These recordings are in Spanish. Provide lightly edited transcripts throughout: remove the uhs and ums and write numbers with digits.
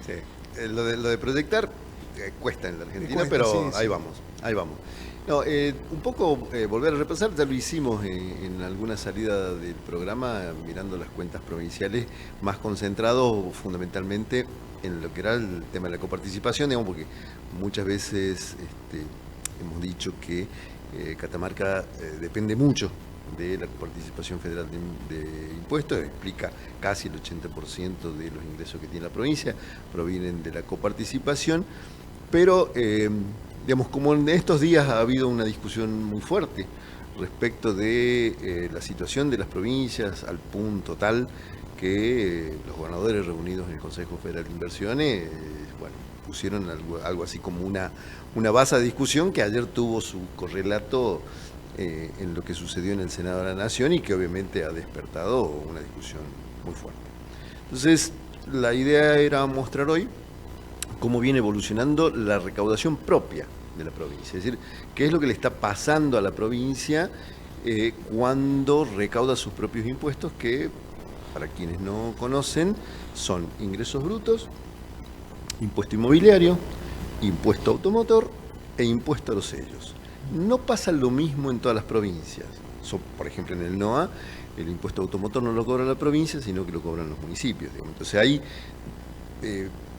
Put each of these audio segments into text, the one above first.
Sí. Lo de proyectar cuesta en la Argentina, Cuesta, pero sí, ahí sí. vamos, ahí vamos. No, un poco volver a repasar, ya lo hicimos en alguna salida del programa, mirando las cuentas provinciales, más concentrado fundamentalmente en lo que era el tema de la coparticipación, digamos, porque muchas veces hemos dicho que Catamarca depende mucho de la participación federal de impuestos, explica casi el 80% de los ingresos que tiene la provincia, provienen de la coparticipación, pero digamos, como en estos días ha habido una discusión muy fuerte respecto de la situación de las provincias al punto tal que los gobernadores reunidos en el Consejo Federal de Inversiones, bueno, pusieron algo así como una base de discusión que ayer tuvo su correlato en lo que sucedió en el Senado de la Nación y que obviamente ha despertado una discusión muy fuerte. Entonces, la idea era mostrar hoy cómo viene evolucionando la recaudación propia de la provincia, es decir, qué es lo que le está pasando a la provincia cuando recauda sus propios impuestos, que, para quienes no conocen, son ingresos brutos, impuesto inmobiliario, impuesto automotor e impuesto a los sellos. No pasa lo mismo en todas las provincias. Por ejemplo, en el NOA, el impuesto automotor no lo cobra la provincia, sino que lo cobran los municipios. Digamos. Entonces hay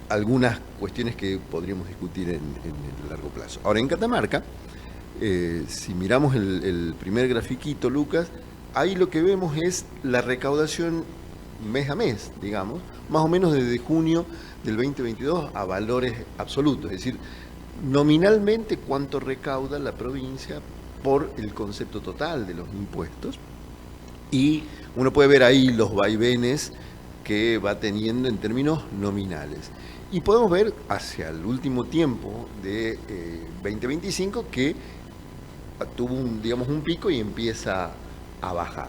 algunas cuestiones que podríamos discutir en el largo plazo. Ahora, en Catamarca, si miramos el primer grafiquito, Lucas, ahí lo que vemos es la recaudación mes a mes, digamos, más o menos desde junio del 2022 a valores absolutos, es decir, nominalmente cuánto recauda la provincia por el concepto total de los impuestos, y uno puede ver ahí los vaivenes que va teniendo en términos nominales. Y podemos ver hacia el último tiempo de 2025 que tuvo un pico y empieza a bajar.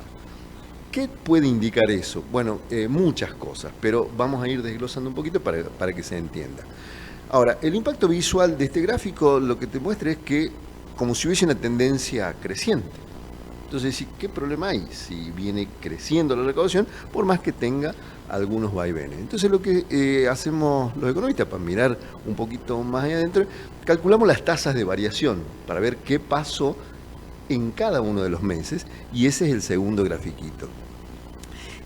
¿Qué puede indicar eso? Bueno, muchas cosas, pero vamos a ir desglosando un poquito para que se entienda. Ahora, el impacto visual de este gráfico lo que te muestra es que como si hubiese una tendencia creciente. Entonces, ¿qué problema hay si viene creciendo la recaudación, por más que tenga algunos vaivenes? Entonces, lo que hacemos los economistas para mirar un poquito más allá adentro, calculamos las tasas de variación para ver qué pasó en cada uno de los meses, y ese es el segundo grafiquito.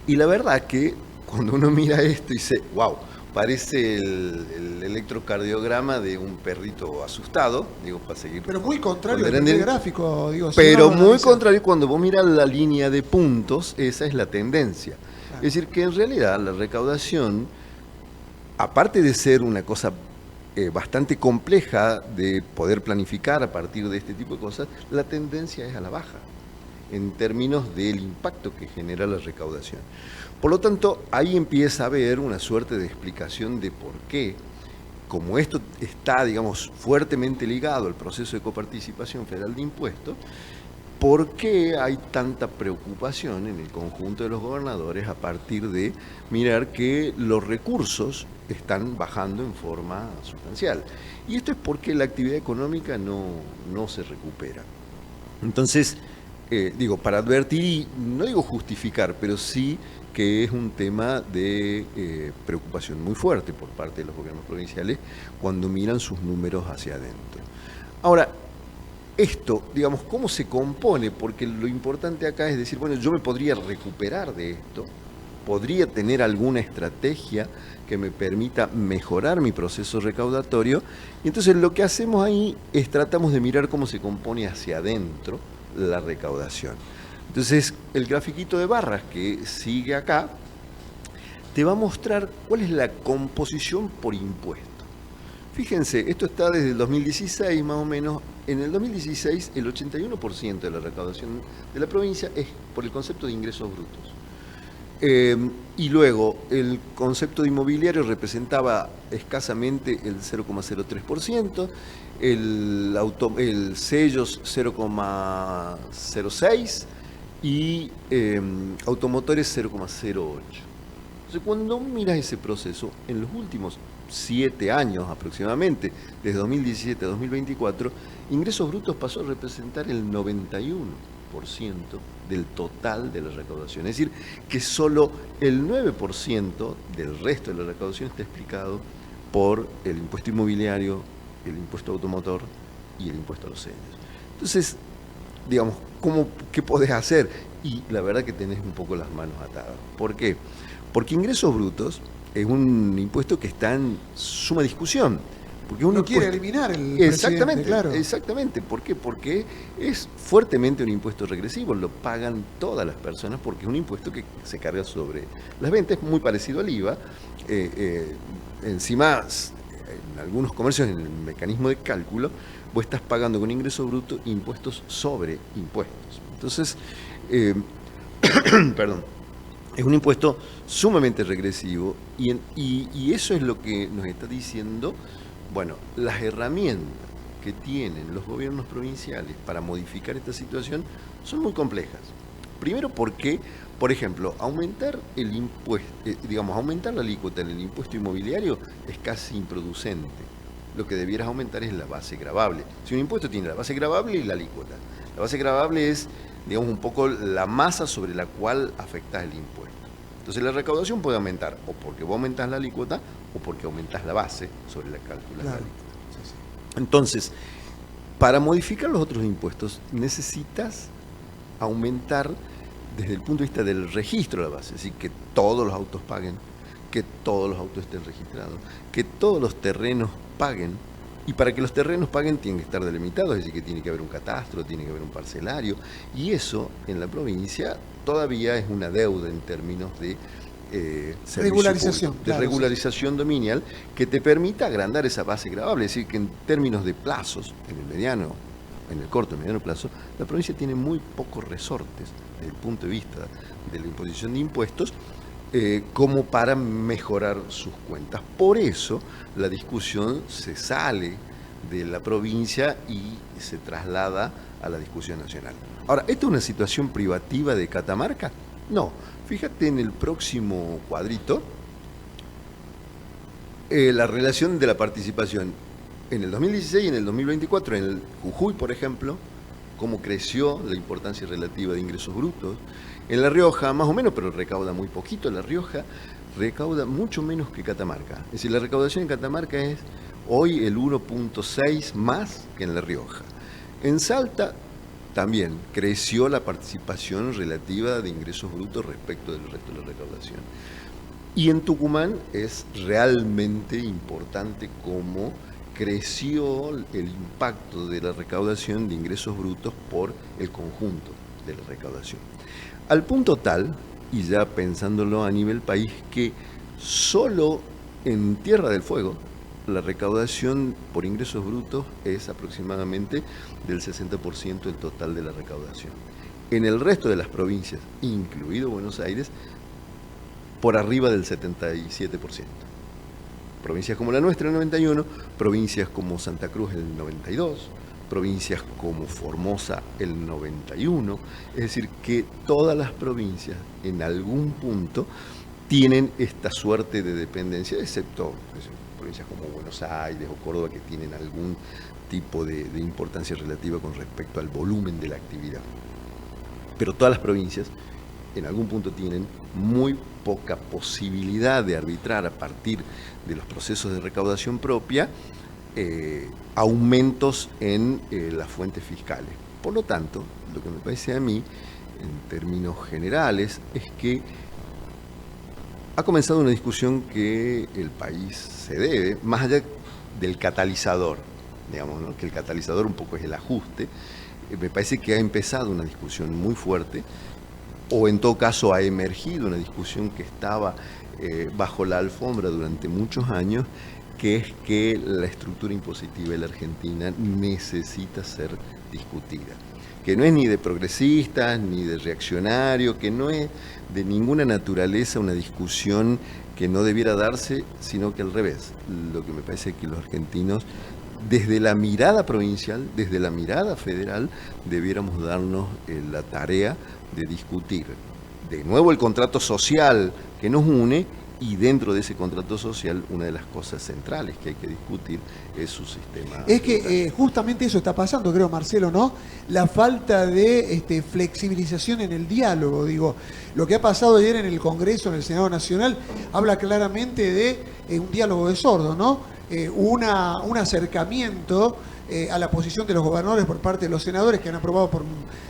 Y la verdad que cuando uno mira esto y dice, wow, parece el electrocardiograma de un perrito asustado, digo, para seguir. Pero muy contrario al primer gráfico, digo. Pero muy contrario, cuando vos miras la línea de puntos, esa es la tendencia. Claro. Es decir, que en realidad la recaudación, aparte de ser una cosa bastante compleja de poder planificar a partir de este tipo de cosas, la tendencia es a la baja en términos del impacto que genera la recaudación. Por lo tanto, ahí empieza a haber una suerte de explicación de por qué, como esto está, digamos, fuertemente ligado al proceso de coparticipación federal de impuestos, ¿por qué hay tanta preocupación en el conjunto de los gobernadores a partir de mirar que los recursos están bajando en forma sustancial? Y esto es porque la actividad económica no se recupera. Entonces, para advertir, y no digo justificar, pero sí que es un tema de preocupación muy fuerte por parte de los gobiernos provinciales cuando miran sus números hacia adentro. Ahora, esto, digamos, ¿cómo se compone? Porque lo importante acá es decir, bueno, yo me podría recuperar de esto, podría tener alguna estrategia que me permita mejorar mi proceso recaudatorio, y entonces lo que hacemos ahí es tratamos de mirar cómo se compone hacia adentro la recaudación. Entonces, el grafiquito de barras que sigue acá te va a mostrar cuál es la composición por impuesto. Fíjense, esto está desde el 2016 más o menos. En el 2016 el 81% de la recaudación de la provincia es por el concepto de ingresos brutos. Y luego el concepto de inmobiliario representaba escasamente el 0,03%, el sellos 0,06% y automotores 0,08%. Entonces, cuando miras ese proceso, en los últimos 7 años aproximadamente, desde 2017 a 2024, ingresos brutos pasó a representar el 91% del total de la recaudación. Es decir, que solo el 9% del resto de la recaudación está explicado por el impuesto inmobiliario, el impuesto automotor y el impuesto a los sellos. Entonces, digamos, ¿qué podés hacer? Y la verdad que tenés un poco las manos atadas. ¿Por qué? Porque ingresos brutos es un impuesto que está en suma discusión. Porque uno quiere eliminar el exactamente, claro. Exactamente. ¿Por qué? Porque es fuertemente un impuesto regresivo, lo pagan todas las personas porque es un impuesto que se carga sobre las ventas, muy parecido al IVA. Encima, en algunos comercios, en el mecanismo de cálculo, vos estás pagando con ingreso bruto impuestos sobre impuestos. Entonces, perdón, es un impuesto sumamente regresivo y eso es lo que nos está diciendo. Bueno, las herramientas que tienen los gobiernos provinciales para modificar esta situación son muy complejas. Primero porque, por ejemplo, aumentar el impuesto, aumentar la alícuota en el impuesto inmobiliario es casi improducente. Lo que debieras aumentar es la base gravable. Si un impuesto tiene la base gravable y la alícuota. La base gravable es, digamos, un poco la masa sobre la cual afectas el impuesto. Entonces la recaudación puede aumentar o porque vos aumentás la alícuota o porque aumentás la base sobre la cálcula de la alícuota. Sí, sí. Entonces, para modificar los otros impuestos necesitas aumentar desde el punto de vista del registro de la base, es decir, que todos los autos paguen, que todos los autos estén registrados, que todos los terrenos paguen, y para que los terrenos paguen tienen que estar delimitados, es decir, que tiene que haber un catastro, tiene que haber un parcelario, y eso en la provincia todavía es una deuda en términos de regularización, público, de regularización dominial, que te permita agrandar esa base gravable, es decir, que en términos de plazos, en el corto y mediano plazo, la provincia tiene muy pocos resortes desde el punto de vista de la imposición de impuestos, como para mejorar sus cuentas. Por eso la discusión se sale de la provincia y se traslada a la discusión nacional. Ahora, ¿esto es una situación privativa de Catamarca? No. Fíjate en el próximo cuadrito la relación de la participación en el 2016 y en el 2024, en el Jujuy, por ejemplo, cómo creció la importancia relativa de ingresos brutos. En La Rioja, más o menos, pero recauda muy poquito. La Rioja recauda mucho menos que Catamarca. Es decir, la recaudación en Catamarca es hoy el 1.6 más que en La Rioja. En Salta también creció la participación relativa de ingresos brutos respecto del resto de la recaudación. Y en Tucumán es realmente importante cómo creció el impacto de la recaudación de ingresos brutos por el conjunto de la recaudación. Al punto tal, y ya pensándolo a nivel país, que solo en Tierra del Fuego la recaudación por ingresos brutos es aproximadamente del 60% del total de la recaudación. En el resto de las provincias, incluido Buenos Aires, por arriba del 77%. Provincias como la nuestra, el 91%, provincias como Santa Cruz, el 92%, provincias como Formosa, el 91%, es decir, que todas las provincias en algún punto tienen esta suerte de dependencia, excepto provincias como Buenos Aires o Córdoba, que tienen algún tipo de importancia relativa con respecto al volumen de la actividad. Pero todas las provincias en algún punto tienen muy poca posibilidad de arbitrar a partir de los procesos de recaudación propia aumentos en las fuentes fiscales. Por lo tanto, lo que me parece a mí, en términos generales, es que ha comenzado una discusión que el país se debe, más allá del catalizador, digamos, ¿no? Que el catalizador un poco es el ajuste. Me parece que ha empezado una discusión muy fuerte, o en todo caso ha emergido una discusión que estaba bajo la alfombra durante muchos años, que es que la estructura impositiva de la Argentina necesita ser discutida. Que no es ni de progresistas, ni de reaccionario, que no es de ninguna naturaleza una discusión que no debiera darse, sino que al revés. Lo que me parece es que los argentinos, desde la mirada provincial, desde la mirada federal, debiéramos darnos la tarea de discutir de nuevo el contrato social que nos une Y dentro de ese contrato social, una de las cosas centrales que hay que discutir es su sistema. Es que justamente eso está pasando, creo, Marcelo, ¿no? La falta de flexibilización en el diálogo. Digo, lo que ha pasado ayer en el Congreso, en el Senado Nacional, habla claramente de un diálogo de sordos, ¿no? Un acercamiento a la posición de los gobernadores por parte de los senadores que han aprobado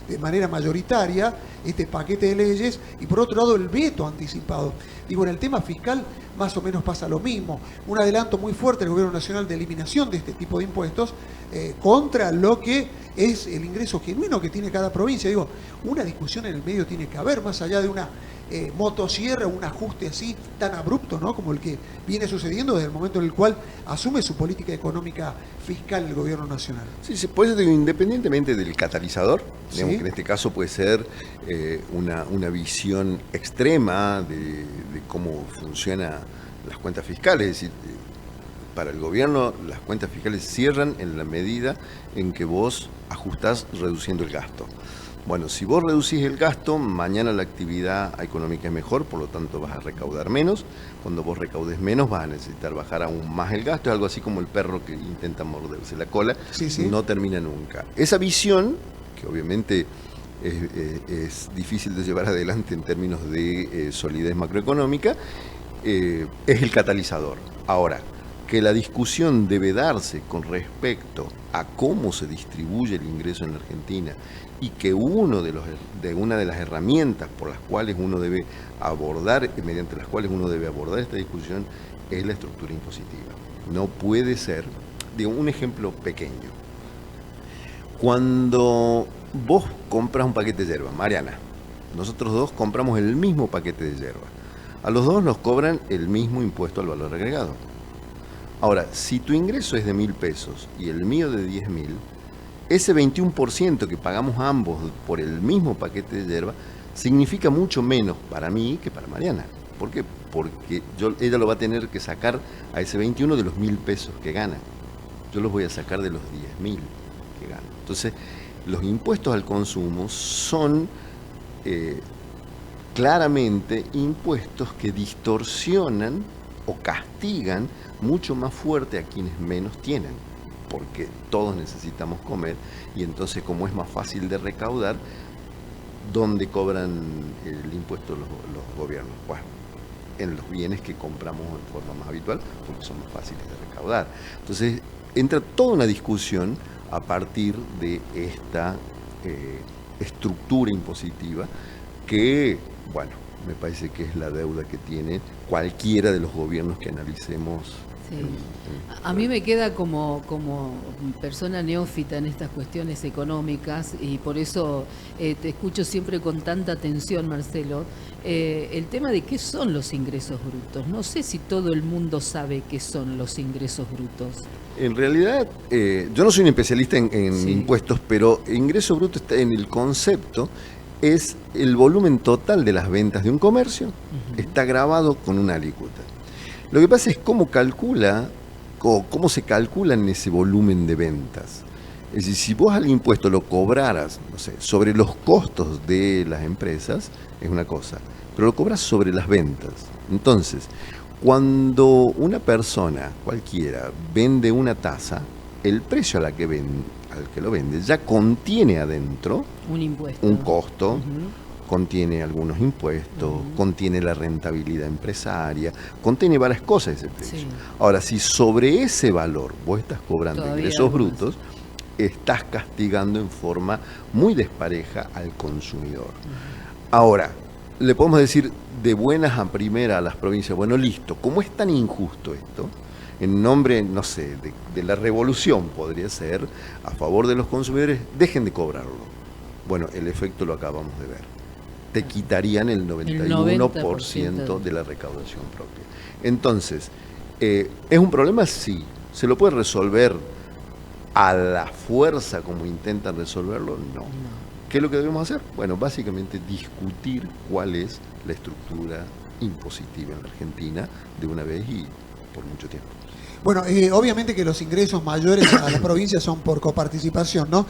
de manera mayoritaria este paquete de leyes, y por otro lado el veto anticipado. Digo, en el tema fiscal más o menos pasa lo mismo. Un adelanto muy fuerte del Gobierno Nacional de eliminación de este tipo de impuestos contra lo que es el ingreso genuino que tiene cada provincia. Digo, una discusión en el medio tiene que haber, más allá de una motosierra, un ajuste así tan abrupto, ¿no?, como el que viene sucediendo desde el momento en el cual asume su política económica fiscal el Gobierno Nacional. Sí, se puede, independientemente del catalizador, digamos, ¿sí?, que en este caso puede ser una visión extrema de cómo funcionan las cuentas fiscales. Es decir, para el gobierno las cuentas fiscales cierran en la medida en que vos ajustás reduciendo el gasto. Bueno, si vos reducís el gasto, mañana la actividad económica es mejor, por lo tanto vas a recaudar menos. Cuando vos recaudes menos vas a necesitar bajar aún más el gasto. Es algo así como el perro que intenta morderse la cola, sí, sí, no termina nunca. Esa visión, que obviamente es difícil de llevar adelante en términos de solidez macroeconómica, es el catalizador. Ahora, que la discusión debe darse con respecto a cómo se distribuye el ingreso en la Argentina, y que una de las herramientas por las cuales uno debe abordar, mediante las cuales uno debe abordar esta discusión, es la estructura impositiva. No puede ser, digo, un ejemplo pequeño. Cuando vos compras un paquete de yerba, Mariana, nosotros dos compramos el mismo paquete de yerba. A los dos nos cobran el mismo impuesto al valor agregado. Ahora, si tu ingreso es de 1.000 pesos y el mío de 10.000, ese 21% que pagamos ambos por el mismo paquete de yerba significa mucho menos para mí que para Mariana. ¿Por qué? Porque ella lo va a tener que sacar a ese 21 de los 1.000 pesos que gana. Yo los voy a sacar de los 10.000 que gana. Entonces, los impuestos al consumo son claramente impuestos que distorsionan o castigan mucho más fuerte a quienes menos tienen, porque todos necesitamos comer, y entonces, como es más fácil de recaudar, ¿dónde cobran el impuesto los gobiernos? Bueno, en los bienes que compramos en forma más habitual, porque son más fáciles de recaudar. Entonces, entra toda una discusión a partir de esta estructura impositiva que, bueno, me parece que es la deuda que tiene cualquiera de los gobiernos que analicemos. Sí. A mí me queda como persona neófita en estas cuestiones económicas, y por eso te escucho siempre con tanta atención, Marcelo, el tema de qué son los ingresos brutos. No sé si todo el mundo sabe qué son los ingresos brutos. En realidad, yo no soy un especialista en sí, impuestos, pero ingreso bruto está en el concepto, es el volumen total de las ventas de un comercio, está grabado con una alícuota. Lo que pasa es cómo se calcula en ese volumen de ventas. Es decir, si vos al impuesto lo cobraras, no sé, sobre los costos de las empresas, es una cosa, pero lo cobras sobre las ventas. Entonces, cuando una persona cualquiera vende una taza, el precio al que lo vende ya contiene adentro un impuesto, un costo, contiene algunos impuestos, contiene la rentabilidad empresaria, contiene varias cosas ese precio. Sí. Ahora, si sobre ese valor vos estás cobrando todavía ingresos brutos, estás castigando en forma muy despareja al consumidor. Ahora, le podemos decir de buenas a primera a las provincias, bueno, listo, ¿cómo es tan injusto esto? En nombre, no sé, de la revolución podría ser, a favor de los consumidores, dejen de cobrarlo. Bueno, el efecto lo acabamos de ver. Te quitarían el 91% de la recaudación propia. Entonces, ¿es un problema? Sí. ¿Se lo puede resolver a la fuerza como intentan resolverlo? No. ¿Qué es lo que debemos hacer? Bueno, básicamente discutir cuál es la estructura impositiva en la Argentina de una vez y por mucho tiempo. Bueno, obviamente que los ingresos mayores a la provincia son por coparticipación, ¿no?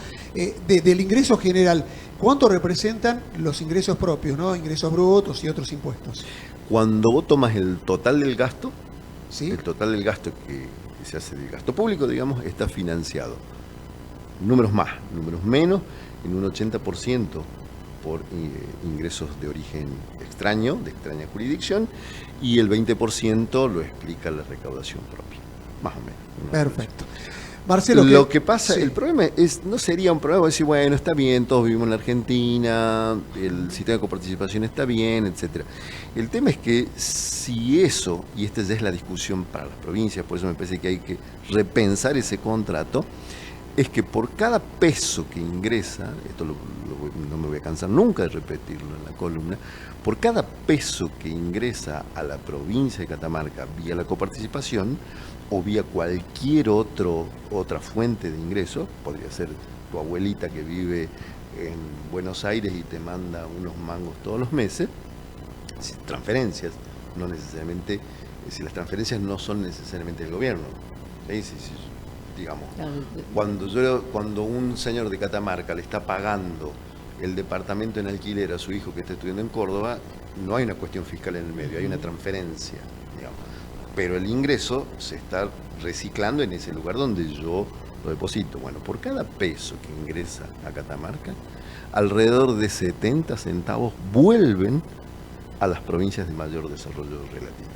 Del ingreso general, ¿cuánto representan los ingresos propios, ¿no? Ingresos brutos y otros impuestos. Cuando vos tomas el total del gasto, ¿Sí? el total del gasto que se hace del gasto público, digamos, está financiado. Números más, números menos, en un 80% por ingresos de origen extraño, de extraña jurisdicción, y el 20% lo explica la recaudación propia, más o menos. Perfecto. Marcelo, Lo que pasa, sí. el problema no sería un problema decir, bueno, está bien, todos vivimos en la Argentina, el sistema de coparticipación está bien, etcétera. El tema es que si eso, y esta ya es la discusión para las provincias, por eso me parece que hay que repensar ese contrato, es que por cada peso que ingresa, esto no me voy a cansar nunca de repetirlo en la columna, por cada peso que ingresa a la provincia de Catamarca vía la coparticipación, o vía cualquier otra fuente de ingreso, podría ser tu abuelita que vive en Buenos Aires y te manda unos mangos todos los meses, transferencias, no necesariamente, si las transferencias no son necesariamente del gobierno, ¿sí? Digamos, cuando un señor de Catamarca le está pagando el departamento en alquiler a su hijo que está estudiando en Córdoba, no hay una cuestión fiscal en el medio, hay una transferencia, digamos. Pero el ingreso se está reciclando en ese lugar donde yo lo deposito. Bueno, por cada peso que ingresa a Catamarca, alrededor de 70 centavos vuelven a las provincias de mayor desarrollo relativo.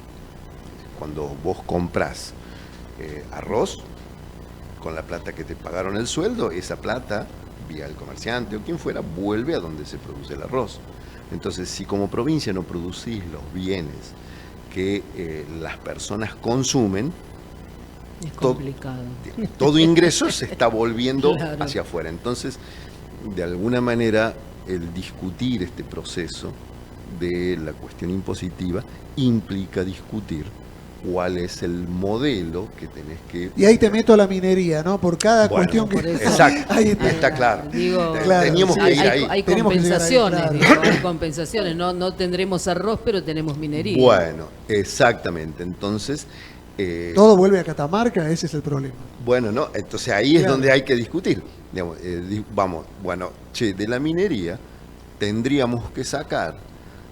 Cuando vos comprás arroz, con la plata que te pagaron el sueldo, esa plata, vía el comerciante o quien fuera, vuelve a donde se produce el arroz. Entonces, si como provincia no producís los bienes que las personas consumen, Es complicado. todo ingreso se está volviendo Claro. hacia afuera. Entonces, de alguna manera, el discutir este proceso de la cuestión impositiva implica discutir cuál es el modelo que tenés que... Y ahí te meto a la minería, ¿no? Por cada Bueno, cuestión que... por eso. Exacto, Ahí está. está claro. Digo, Claro, Teníamos sí. que ir ahí. Hay Tenemos que llegar ahí, compensaciones, claro. digo, hay compensaciones. No tendremos arroz, pero tenemos minería. Bueno, exactamente. Entonces, Todo vuelve a Catamarca, ese es el problema. bueno, ¿no? Entonces ahí es Claro. donde hay que discutir. Digamos, vamos, bueno, de la minería tendríamos que sacar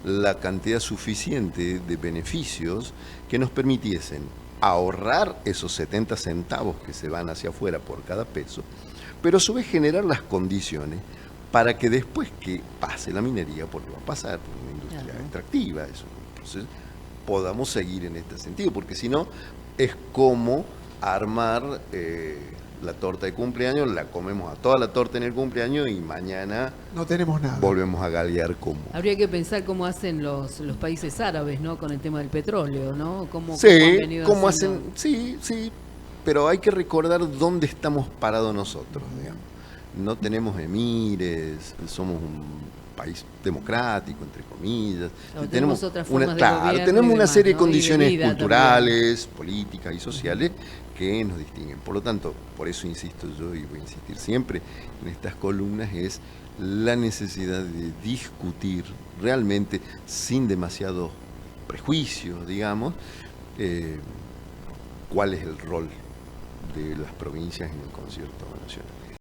la cantidad suficiente de beneficios que nos permitiesen ahorrar esos 70 centavos que se van hacia afuera por cada peso, pero a su vez generar las condiciones para que después que pase la minería, porque va a pasar por una industria Claro. extractiva, eso, entonces podamos seguir en este sentido, porque si no es como armar la torta de cumpleaños, la comemos a toda la torta en el cumpleaños y mañana No tenemos nada. volvemos a galear como... Habría que pensar cómo hacen los países árabes, ¿no? Con el tema del petróleo, ¿no? ¿Cómo han Sí, venido cómo haciendo? hacen, sí, pero hay que recordar dónde estamos parados nosotros, digamos. No tenemos emires, somos un país democrático, entre comillas. Claro, tenemos otras formas de claro, gobierno tenemos y una demás, serie de ¿no? Y de condiciones vida culturales, políticas y sociales que nos distinguen. Por lo tanto, por eso insisto yo y voy a insistir siempre en estas columnas, es la necesidad de discutir realmente sin demasiados prejuicios, digamos, cuál es el rol de las provincias en el concierto nacional.